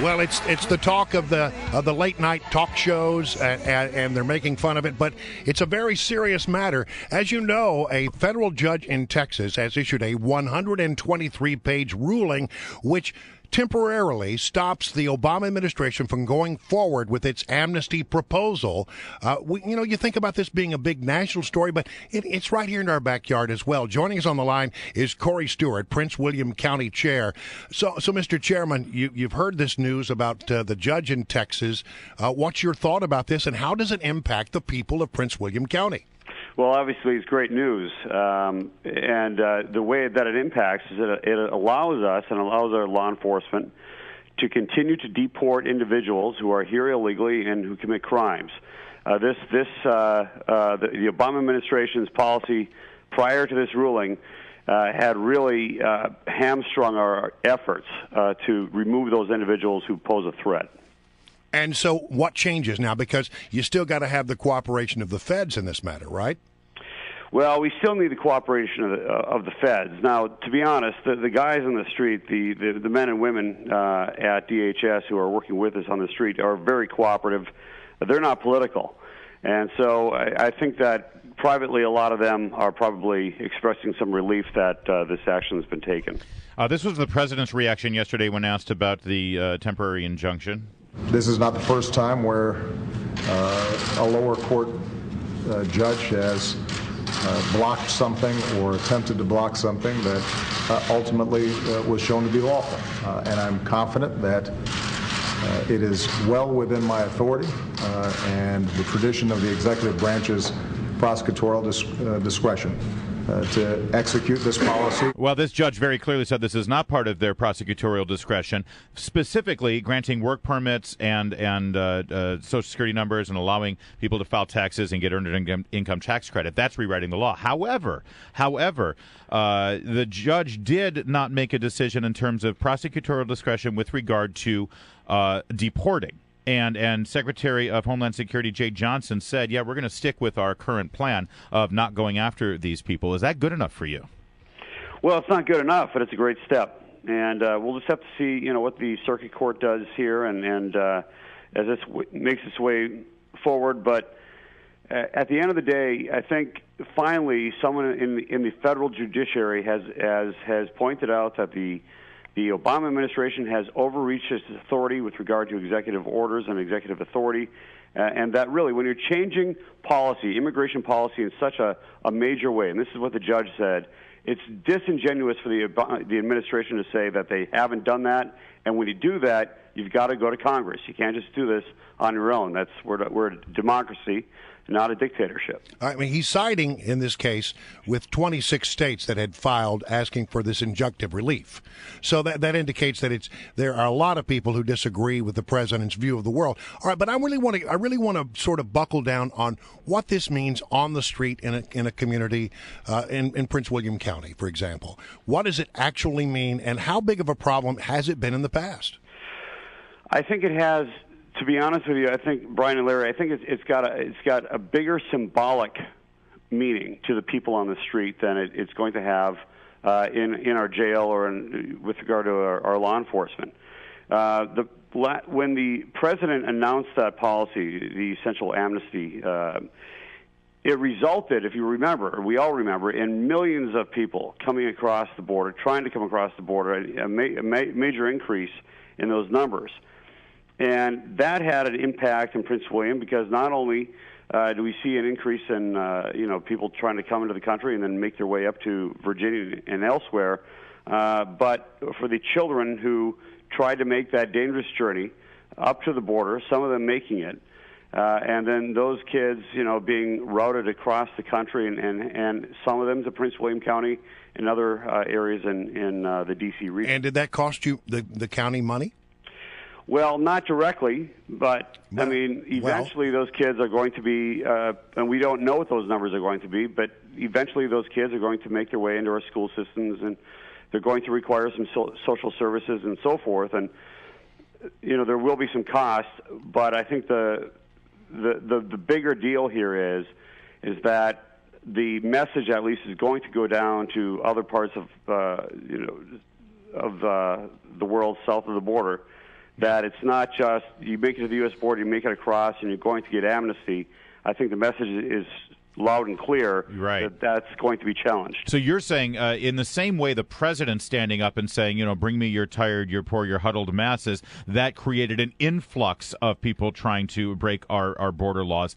Well, it's the talk of the late night talk shows, and they're making fun of it. But it's a very serious matter. As you know, a federal judge in Texas has issued a 123-page ruling, which temporarily stops the Obama administration from going forward with its amnesty proposal. You think about this being a big national story, but it's right here in our backyard as well. Joining us on the line is Corey Stewart, Prince William County Chair. So Mr. Chairman, you've heard this news about the judge in Texas. What's your thought about this, and how does it impact the people of Prince William County? Well, obviously, it's great news, and the way that it impacts is that it allows us and allows our law enforcement to continue to deport individuals who are here illegally and who commit crimes. The Obama administration's policy prior to this ruling had really hamstrung our efforts to remove those individuals who pose a threat. And so what changes now? Because you still got to have the cooperation of the feds in this matter, right? Well, we still need the cooperation of the feds. Now, to be honest, the guys on the street, the men and women at DHS who are working with us on the street are very cooperative. They're not political. And so I think that privately a lot of them are probably expressing some relief that this action has been taken. This was the president's reaction yesterday when asked about the temporary injunction. This is not the first time where a lower court judge has blocked something or attempted to block something that ultimately was shown to be lawful. And I'm confident that it is well within my authority and the tradition of the executive branch's prosecutorial discretion to execute this policy. Well, this judge very clearly said this is not part of their prosecutorial discretion, specifically granting work permits and Social Security numbers and allowing people to file taxes and get earned income tax credit. That's rewriting the law. However, the judge did not make a decision in terms of prosecutorial discretion with regard to deporting. And Secretary of Homeland Security Jay Johnson said, we're going to stick with our current plan of not going after these people. Is that good enough for you? Well, it's not good enough, but it's a great step. And we'll just have to see, what the circuit court does here and as this makes its way forward. But at the end of the day, I think finally someone in the federal judiciary has pointed out that the Obama administration has overreached its authority with regard to executive orders and executive authority, and that really, when you're changing policy, immigration policy in such a major way, and this is what the judge said, it's disingenuous for the administration to say that they haven't done that, and when you do that, you've got to go to Congress. You can't just do this on your own. We're a democracy, not a dictatorship. I mean, he's siding in this case with 26 states that had filed asking for this injunctive relief. So that indicates that there are a lot of people who disagree with the president's view of the world. All right, but I really want to sort of buckle down on what this means on the street in a community in Prince William County, for example. What does it actually mean, and how big of a problem has it been in the past? I think it has. To be honest with you, I think, Brian and Larry, I think it's got a bigger symbolic meaning to the people on the street than it's going to have in our jail or with regard to our law enforcement. When the president announced that policy, the essential amnesty, it resulted, if you remember, or we all remember, in millions of people coming across the border, trying to come across the border, a major increase in those numbers. And that had an impact in Prince William because not only do we see an increase in people trying to come into the country and then make their way up to Virginia and elsewhere, but for the children who tried to make that dangerous journey up to the border, some of them making it, and then those kids, being routed across the country and some of them to Prince William County and other areas in the D.C. region. And did that cost you the county money? Well, not directly, but, eventually those kids are going to be, and we don't know what those numbers are going to be, but eventually those kids are going to make their way into our school systems, and they're going to require some social services and so forth, and, there will be some costs, but I think the bigger deal here is that the message at least is going to go down to other parts of, of the world south of the border, that it's not just you make it to the U.S. border, you make it across, and you're going to get amnesty. I think the message is loud and clear that that's going to be challenged. So you're saying in the same way the president standing up and saying, bring me your tired, your poor, your huddled masses, that created an influx of people trying to break our border laws.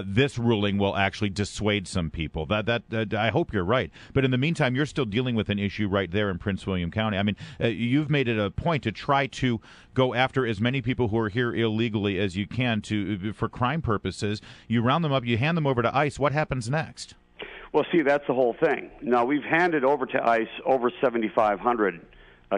This ruling will actually dissuade some people. That I hope you're right. But in the meantime, you're still dealing with an issue right there in Prince William County. I mean, you've made it a point to try to go after as many people who are here illegally as you can for crime purposes. You round them up, you hand them over to ICE. What happens next? Well, see, that's the whole thing. Now, we've handed over to ICE over 7,500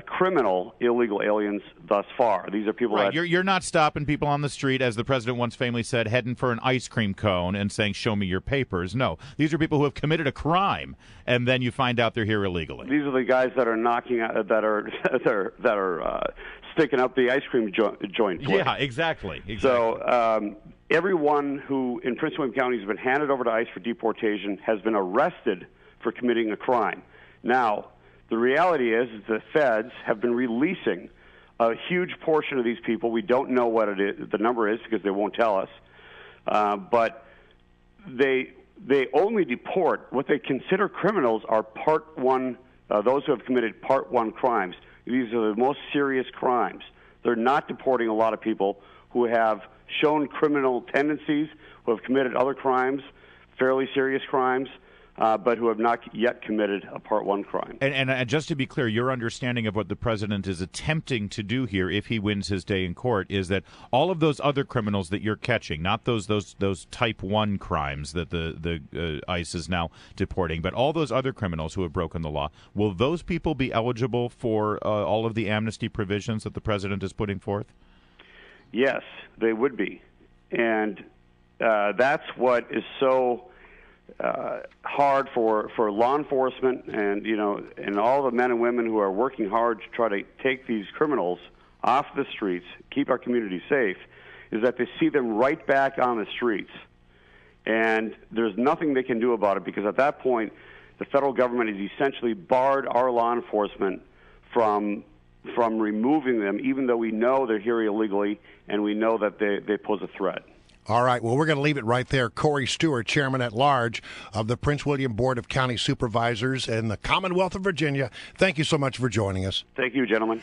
criminal illegal aliens thus far. These are people that... You're not stopping people on the street, as the president once famously said, heading for an ice cream cone and saying, show me your papers. No, these are people who have committed a crime, and then you find out they're here illegally. These are the guys that are knocking out, that are sticking up the ice cream joints. Yeah, exactly. So everyone who in Prince William County has been handed over to ICE for deportation has been arrested for committing a crime. Now, the reality is the feds have been releasing a huge portion of these people. We don't know what it is, the number is, because they won't tell us. But they only deport what they consider criminals are Part 1, those who have committed Part 1 crimes. These are the most serious crimes. They're not deporting a lot of people who have shown criminal tendencies, who have committed other crimes, fairly serious crimes, but who have not yet committed a Part 1 crime. And just to be clear, your understanding of what the president is attempting to do here, if he wins his day in court, is that all of those other criminals that you're catching, not those Type 1 crimes that the ICE is now deporting, but all those other criminals who have broken the law, will those people be eligible for all of the amnesty provisions that the president is putting forth? Yes, they would be. And that's what is so hard for law enforcement and all the men and women who are working hard to try to take these criminals off the streets, keep our community safe, is that they see them right back on the streets. And there's nothing they can do about it, because at that point, the federal government has essentially barred our law enforcement from removing them, even though we know they're here illegally and we know that they pose a threat. All right, well, we're going to leave it right there. Corey Stewart, Chairman-at-Large of the Prince William Board of County Supervisors in the Commonwealth of Virginia. Thank you so much for joining us. Thank you, gentlemen.